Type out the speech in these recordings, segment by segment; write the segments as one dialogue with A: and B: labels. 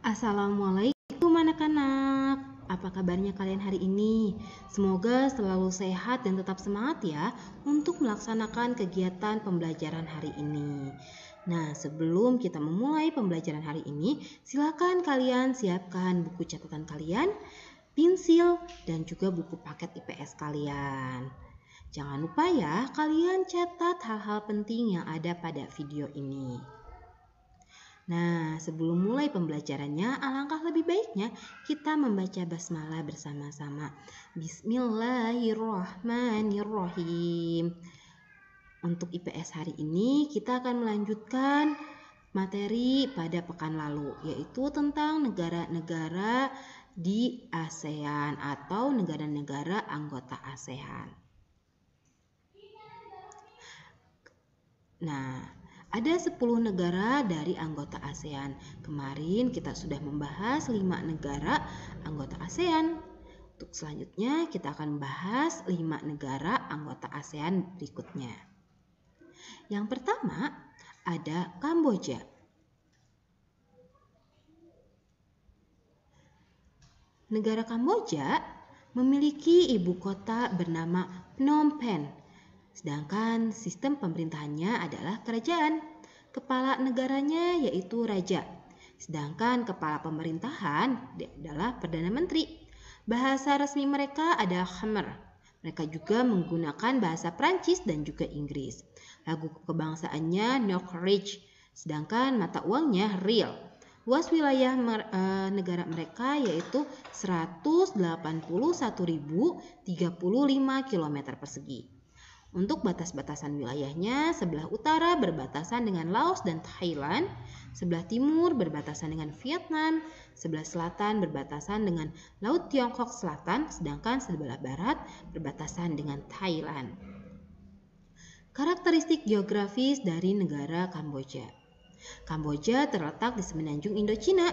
A: Assalamualaikum anak-anak. Apa kabarnya kalian hari ini? Semoga selalu sehat dan tetap semangat ya untuk melaksanakan kegiatan pembelajaran hari ini. Nah, sebelum kita memulai pembelajaran hari ini, silakan kalian siapkan buku catatan kalian, pensil, dan juga buku paket IPS kalian. Jangan lupa ya, kalian catat hal-hal penting yang ada pada video ini. Nah, sebelum mulai pembelajarannya, alangkah lebih baiknya kita membaca basmalah bersama-sama. Bismillahirrahmanirrahim. Untuk IPS hari ini, kita akan melanjutkan materi pada pekan lalu, yaitu tentang negara-negara di ASEAN atau negara-negara anggota ASEAN. Nah, ada 10 negara dari anggota ASEAN. Kemarin kita sudah membahas 5 negara anggota ASEAN. Untuk selanjutnya kita akan membahas 5 negara anggota ASEAN berikutnya. Yang pertama ada Kamboja. Negara Kamboja memiliki ibu kota bernama Phnom Penh. Sedangkan sistem pemerintahannya adalah kerajaan. Kepala negaranya yaitu raja. Sedangkan kepala pemerintahan adalah Perdana Menteri. Bahasa resmi mereka adalah Khmer. Mereka juga menggunakan bahasa Prancis dan juga Inggris. Lagu kebangsaannya Northridge. Sedangkan mata uangnya riel. Luas wilayah negara mereka yaitu 181.035 km persegi. Untuk batas-batasan wilayahnya, sebelah utara berbatasan dengan Laos dan Thailand, sebelah timur berbatasan dengan Vietnam, sebelah selatan berbatasan dengan Laut Tiongkok Selatan, sedangkan sebelah barat berbatasan dengan Thailand. Karakteristik geografis dari negara Kamboja. Kamboja terletak di semenanjung Indochina.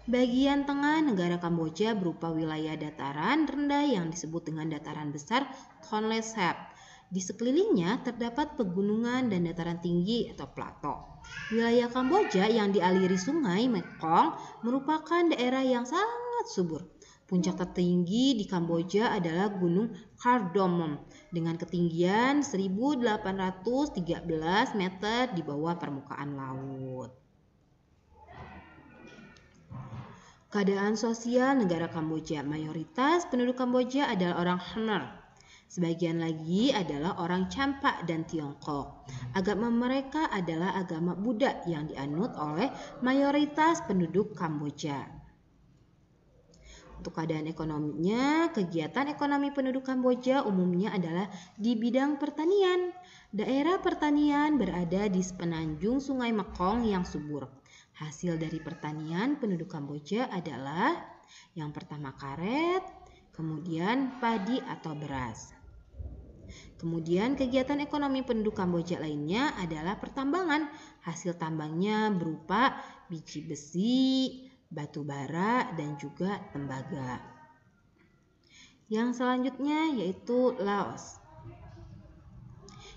A: Bagian tengah negara Kamboja berupa wilayah dataran rendah yang disebut dengan dataran besar Tonle Sap. Di sekelilingnya terdapat pegunungan dan dataran tinggi atau plato. Wilayah Kamboja yang dialiri sungai Mekong merupakan daerah yang sangat subur. Puncak tertinggi di Kamboja adalah Gunung Kardamom dengan ketinggian 1.813 meter di bawah permukaan laut. Keadaan sosial negara Kamboja. Mayoritas penduduk Kamboja adalah orang Khmer. Sebagian lagi adalah orang Champa dan Tiongkok. Agama mereka adalah agama Buddha yang dianut oleh mayoritas penduduk Kamboja. Untuk keadaan ekonominya, kegiatan ekonomi penduduk Kamboja umumnya adalah di bidang pertanian. Daerah pertanian berada di sepenanjung Sungai Mekong yang subur. Hasil dari pertanian penduduk Kamboja adalah yang pertama karet, kemudian padi atau beras. Kemudian kegiatan ekonomi penduduk Kamboja lainnya adalah pertambangan. Hasil tambangnya berupa biji besi, batu bara, dan juga tembaga. Yang selanjutnya yaitu Laos.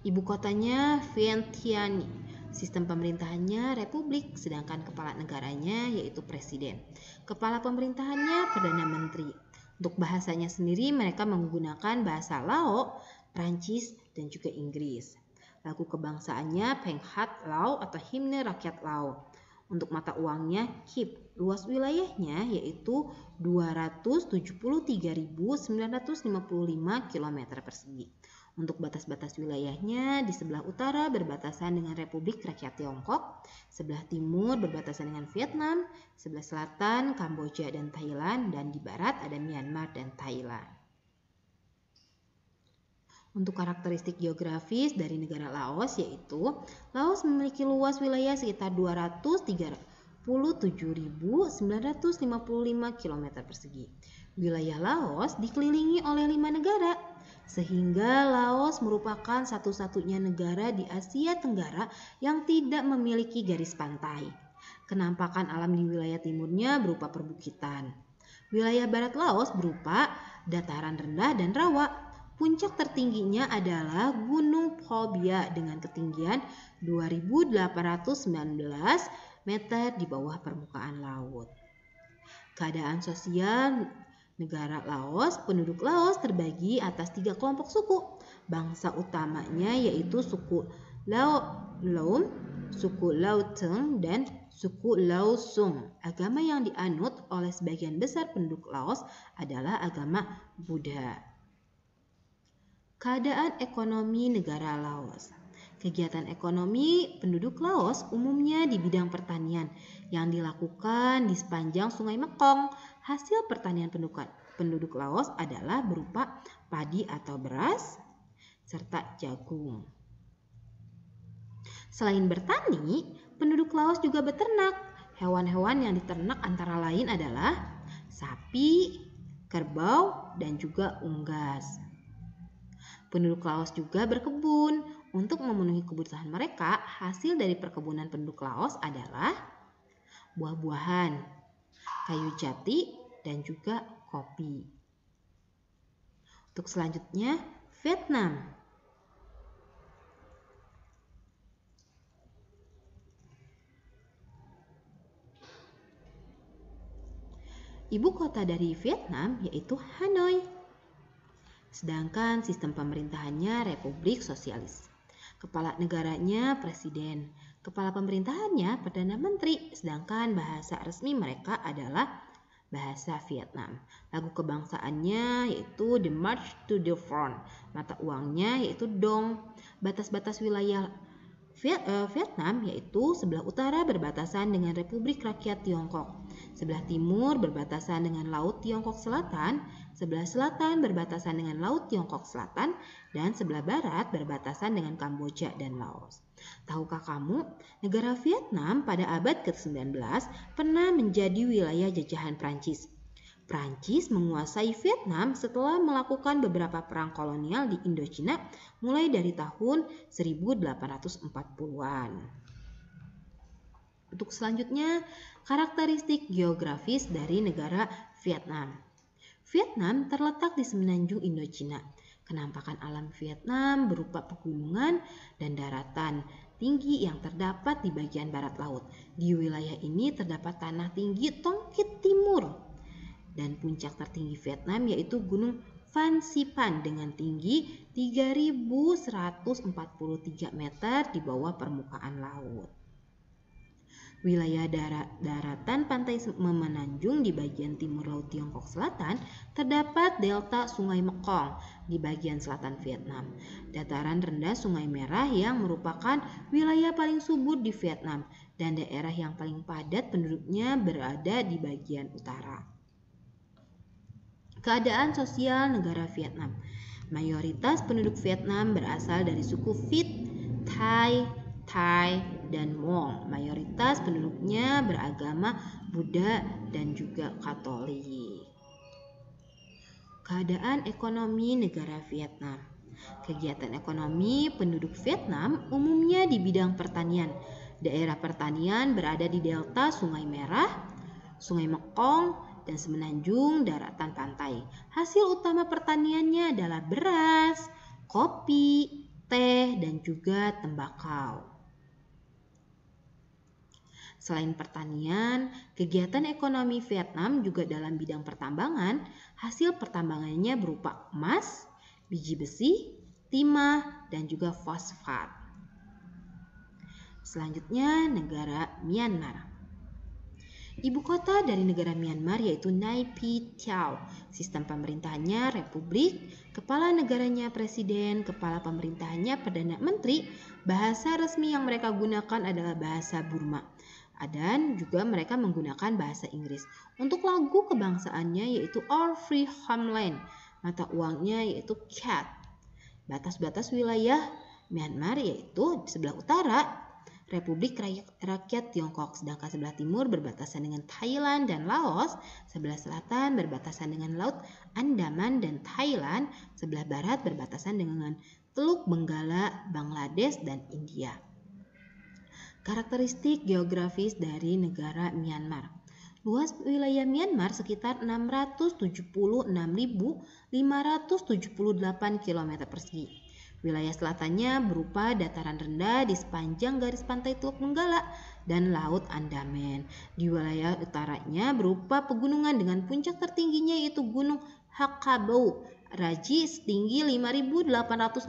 A: Ibu kotanya Vientiane. Sistem pemerintahannya republik, sedangkan kepala negaranya yaitu presiden. Kepala pemerintahannya Perdana Menteri. Untuk bahasanya sendiri mereka menggunakan bahasa Lao, Prancis, dan juga Inggris. Lagu kebangsaannya Penghat Lao atau Himne Rakyat Lao. Untuk mata uangnya Kip. Luas wilayahnya yaitu 273.955 km persegi. Untuk batas-batas wilayahnya di sebelah utara berbatasan dengan Republik Rakyat Tiongkok, sebelah timur berbatasan dengan Vietnam, sebelah selatan Kamboja dan Thailand, dan di barat ada Myanmar dan Thailand. Untuk karakteristik geografis dari negara Laos yaitu Laos memiliki luas wilayah sekitar 237.955 km persegi. Wilayah Laos dikelilingi oleh 5 negara, sehingga Laos merupakan satu-satunya negara di Asia Tenggara yang tidak memiliki garis pantai. Kenampakan alam di wilayah timurnya berupa perbukitan. Wilayah barat Laos berupa dataran rendah dan rawa. Puncak tertingginya adalah Gunung Pho Bia dengan ketinggian 2.819 meter di bawah permukaan laut. Keadaan sosial negara Laos, penduduk Laos terbagi atas 3 kelompok suku. Bangsa utamanya yaitu suku Laom, suku Laoteng, dan suku Laosung. Agama yang dianut oleh sebagian besar penduduk Laos adalah agama Buddha. Keadaan ekonomi negara Laos. Kegiatan ekonomi penduduk Laos umumnya di bidang pertanian yang dilakukan di sepanjang Sungai Mekong. Hasil pertanian penduduk Laos adalah berupa padi atau beras serta jagung. Selain bertani, penduduk Laos juga beternak. Hewan-hewan yang diternak antara lain adalah sapi, kerbau, dan juga unggas. Penduduk Laos juga berkebun. Untuk memenuhi kebutuhan mereka, hasil dari perkebunan penduduk Laos adalah buah-buahan, kayu jati, dan juga kopi. Untuk selanjutnya, Vietnam. Ibu kota dari Vietnam yaitu Hanoi. Sedangkan sistem pemerintahannya Republik Sosialis. Kepala negaranya Presiden, kepala pemerintahannya Perdana Menteri, sedangkan bahasa resmi mereka adalah bahasa Vietnam. Lagu kebangsaannya yaitu The March to the Front, mata uangnya yaitu Dong. Batas-batas wilayah Vietnam yaitu sebelah utara berbatasan dengan Republik Rakyat Tiongkok, sebelah timur berbatasan dengan Laut Tiongkok Selatan, sebelah selatan berbatasan dengan Laut Tiongkok Selatan, dan sebelah barat berbatasan dengan Kamboja dan Laos. Tahukah kamu, negara Vietnam pada abad ke-19 pernah menjadi wilayah jajahan Prancis. Prancis menguasai Vietnam setelah melakukan beberapa perang kolonial di Indochina mulai dari tahun 1840-an. Untuk selanjutnya, karakteristik geografis dari negara Vietnam. Vietnam terletak di semenanjung Indochina. Kenampakan alam Vietnam berupa pegunungan dan daratan tinggi yang terdapat di bagian barat laut. Di wilayah ini terdapat tanah tinggi Tongkit Timur dan puncak tertinggi Vietnam yaitu Gunung Phan Xipang dengan tinggi 3.143 meter di bawah permukaan laut. Wilayah daratan pantai memenanjung di bagian timur Laut Tiongkok Selatan terdapat delta Sungai Mekong di bagian selatan Vietnam. Dataran rendah Sungai Merah yang merupakan wilayah paling subur di Vietnam dan daerah yang paling padat penduduknya berada di bagian utara. Keadaan sosial negara Vietnam. Mayoritas penduduk Vietnam berasal dari suku Viet, Thai, dan Hmong. Mayoritas penduduknya beragama Buddha dan juga Katolik. Keadaan ekonomi negara Vietnam. Kegiatan ekonomi penduduk Vietnam umumnya di bidang pertanian. Daerah pertanian berada di delta Sungai Merah, Sungai Mekong, dan semenanjung daratan pantai. Hasil utama pertaniannya adalah beras, kopi, teh, dan juga tembakau. Selain pertanian, kegiatan ekonomi Vietnam juga dalam bidang pertambangan. Hasil pertambangannya berupa emas, biji besi, timah, dan juga fosfat. Selanjutnya, negara Myanmar. Ibu kota dari negara Myanmar yaitu Nay Pyi Taw. Sistem pemerintahannya republik, kepala negaranya presiden, kepala pemerintahannya perdana menteri. Bahasa resmi yang mereka gunakan adalah bahasa Burma. Dan juga mereka menggunakan bahasa Inggris. Untuk lagu kebangsaannya yaitu Our Free Homeland. Mata uangnya yaitu Kyat. Batas-batas wilayah Myanmar yaitu di sebelah utara Republik Rakyat Tiongkok, sedangkan sebelah timur berbatasan dengan Thailand dan Laos, sebelah selatan berbatasan dengan Laut Andaman dan Thailand, sebelah barat berbatasan dengan Teluk Benggala, Bangladesh, dan India. Karakteristik geografis dari negara Myanmar. Luas wilayah Myanmar sekitar 676.578 km persegi. Wilayah selatannya berupa dataran rendah di sepanjang garis pantai Teluk Benggala dan Laut Andaman. Di wilayah utaranya berupa pegunungan dengan puncak tertingginya yaitu Gunung Hakabau Raji setinggi 5.881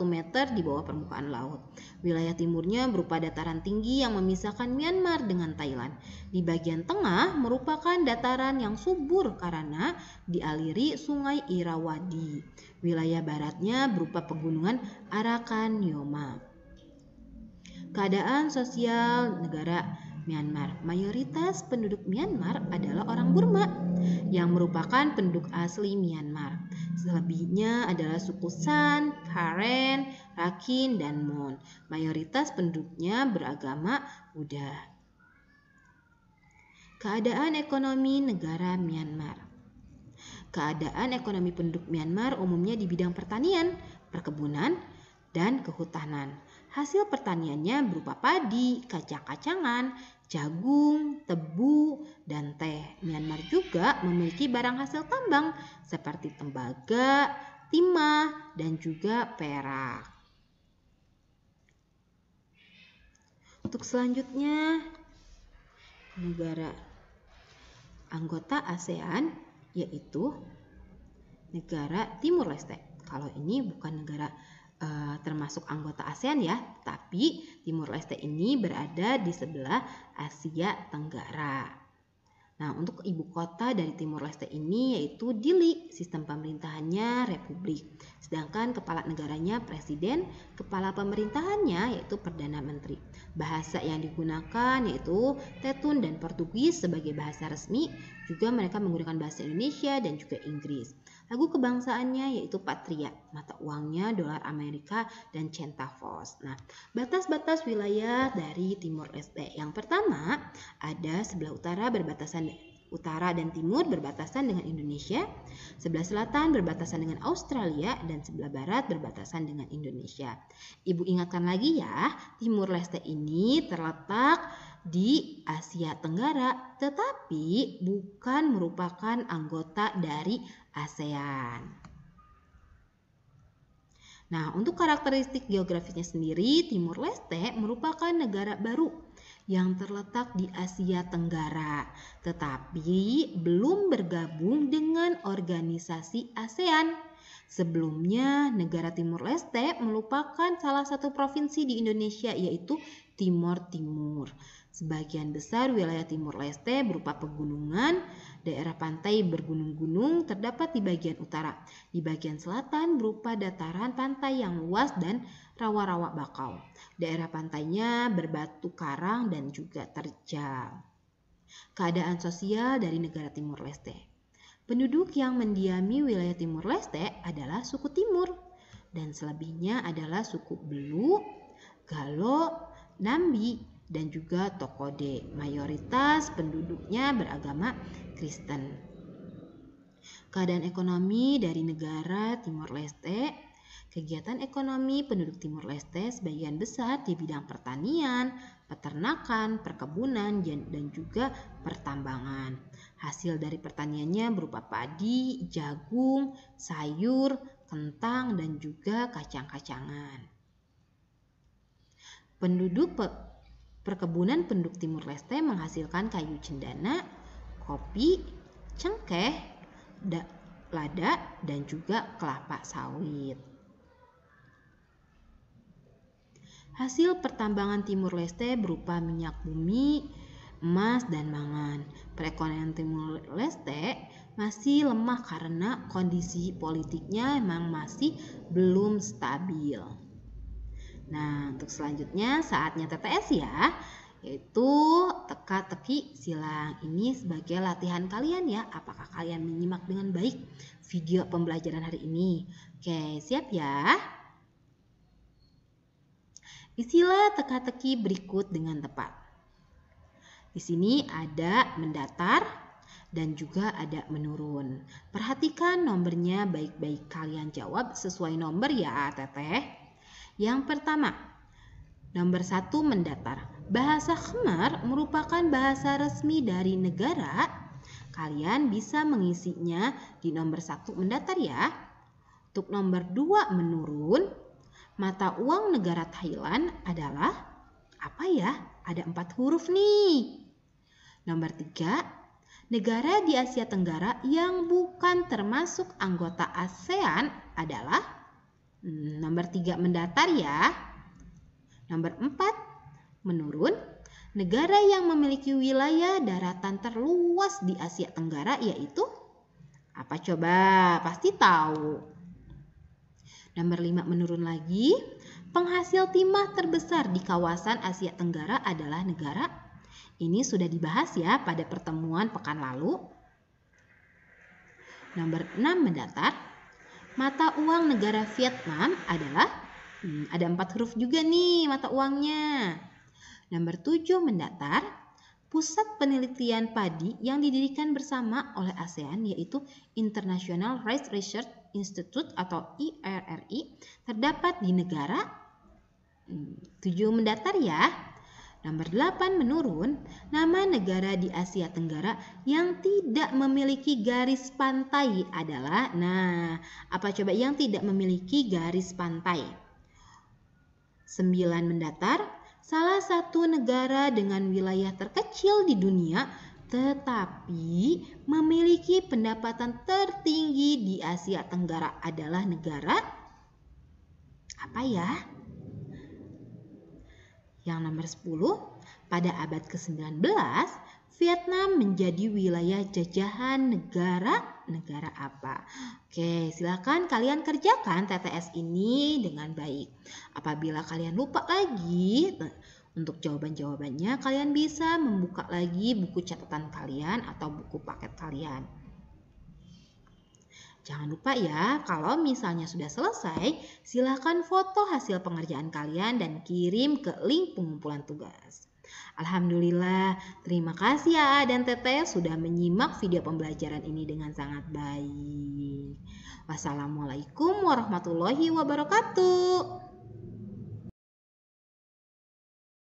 A: meter di bawah permukaan laut. Wilayah timurnya berupa dataran tinggi yang memisahkan Myanmar dengan Thailand. Di bagian tengah merupakan dataran yang subur karena dialiri Sungai Irrawaddy. Wilayah baratnya berupa pegunungan Arakan Nyoma. Keadaan sosial negara Myanmar. Mayoritas penduduk Myanmar adalah orang Burma yang merupakan penduduk asli Myanmar. Selebihnya adalah suku San, Karen, Rakhine, dan Mon. Mayoritas penduduknya beragama Buddha. Keadaan ekonomi negara Myanmar. Keadaan ekonomi penduduk Myanmar umumnya di bidang pertanian, perkebunan, dan kehutanan. Hasil pertaniannya berupa padi, kacang-kacangan, jagung, tebu, dan teh. Myanmar juga memiliki barang hasil tambang seperti tembaga, timah, dan juga perak. Untuk selanjutnya, negara anggota ASEAN yaitu negara Timur Leste. Kalau ini bukan negara termasuk anggota ASEAN ya, tapi Timur Leste ini berada di sebelah Asia Tenggara. Nah, untuk ibu kota dari Timur Leste ini yaitu Dili. Sistem pemerintahannya republik. Sedangkan kepala negaranya presiden, kepala pemerintahannya yaitu perdana menteri. Bahasa yang digunakan yaitu Tetun dan Portugis sebagai bahasa resmi. Juga mereka menggunakan bahasa Indonesia dan juga Inggris. Lagu kebangsaannya yaitu Patria, mata uangnya dolar Amerika dan centavos. Nah, batas-batas wilayah dari Timor Leste. Yang pertama, ada sebelah utara dan timur berbatasan dengan Indonesia, sebelah selatan berbatasan dengan Australia, dan sebelah barat berbatasan dengan Indonesia. Ibu ingatkan lagi ya, Timor Leste ini terletak di Asia Tenggara, tetapi bukan merupakan anggota dari ASEAN. Nah, untuk karakteristik geografisnya sendiri, Timor Leste merupakan negara baru yang terletak di Asia Tenggara, tetapi belum bergabung dengan organisasi ASEAN. Sebelumnya, negara Timor Leste merupakan salah satu provinsi di Indonesia yaitu Timor Timur. Sebagian besar wilayah Timor Leste berupa pegunungan, daerah pantai bergunung-gunung terdapat di bagian utara. Di bagian selatan berupa dataran pantai yang luas dan rawa-rawa bakau. Daerah pantainya berbatu karang dan juga terjal. Keadaan sosial dari negara Timor Leste. Penduduk yang mendiami wilayah Timor Leste adalah suku Timur dan selebihnya adalah suku Belu, Galo, Nambi, dan juga Tokode. Mayoritas penduduknya beragama Kristen. Keadaan ekonomi dari negara Timor Leste. Kegiatan ekonomi penduduk Timor Leste sebagian besar di bidang pertanian, peternakan, perkebunan, dan juga pertambangan. Hasil dari pertaniannya berupa padi, jagung, sayur, kentang, dan juga kacang-kacangan. Perkebunan penduduk Timor Leste menghasilkan kayu cendana, kopi, cengkeh, lada, dan juga kelapa sawit. Hasil pertambangan Timor Leste berupa minyak bumi, emas, dan mangan. Perekonomian Timor Leste masih lemah karena kondisi politiknya memang masih belum stabil. Nah, untuk selanjutnya saatnya TTS ya, yaitu teka-teki silang. Ini sebagai latihan kalian ya, apakah kalian menyimak dengan baik video pembelajaran hari ini? Oke, siap ya? Isilah teka-teki berikut dengan tepat. Di sini ada mendatar dan juga ada menurun. Perhatikan nomornya baik-baik, kalian jawab sesuai nomor ya, Teteh. Yang pertama, nomor 1 mendatar. Bahasa Khmer merupakan bahasa resmi dari negara. Kalian bisa mengisinya di nomor 1 mendatar ya. Untuk nomor 2 menurun, mata uang negara Thailand adalah apa ya? Ada 4 huruf nih. Nomor 3, negara di Asia Tenggara yang bukan termasuk anggota ASEAN adalah nomor 3 mendatar ya. Nomor 4 menurun. Negara yang memiliki wilayah daratan terluas di Asia Tenggara yaitu apa coba? Pasti tahu. Nomor 5 menurun lagi. Penghasil timah terbesar di kawasan Asia Tenggara adalah negara. Ini sudah dibahas ya pada pertemuan pekan lalu. Nomor 6 mendatar. Mata uang negara Vietnam adalah ada 4 huruf juga nih mata uangnya. Nomor 7 mendatar. Pusat penelitian padi yang didirikan bersama oleh ASEAN yaitu International Rice Research Institute atau IRRI terdapat di negara 7 mendatar ya. Nomor 8 menurun. Nama negara di Asia Tenggara yang tidak memiliki garis pantai adalah apa coba yang tidak memiliki garis pantai? 9 mendatar. Salah satu negara dengan wilayah terkecil di dunia tetapi memiliki pendapatan tertinggi di Asia Tenggara adalah negara apa ya? Yang nomor 10, pada abad ke-19 Vietnam menjadi wilayah jajahan negara apa? Oke, silakan kalian kerjakan TTS ini dengan baik. Apabila kalian lupa lagi untuk jawaban-jawabannya, kalian bisa membuka lagi buku catatan kalian atau buku paket kalian. Jangan lupa ya, kalau misalnya sudah selesai, silakan foto hasil pengerjaan kalian dan kirim ke link pengumpulan tugas. Alhamdulillah, terima kasih ya dan Teteh sudah menyimak video pembelajaran ini dengan sangat baik. Wassalamualaikum warahmatullahi wabarakatuh.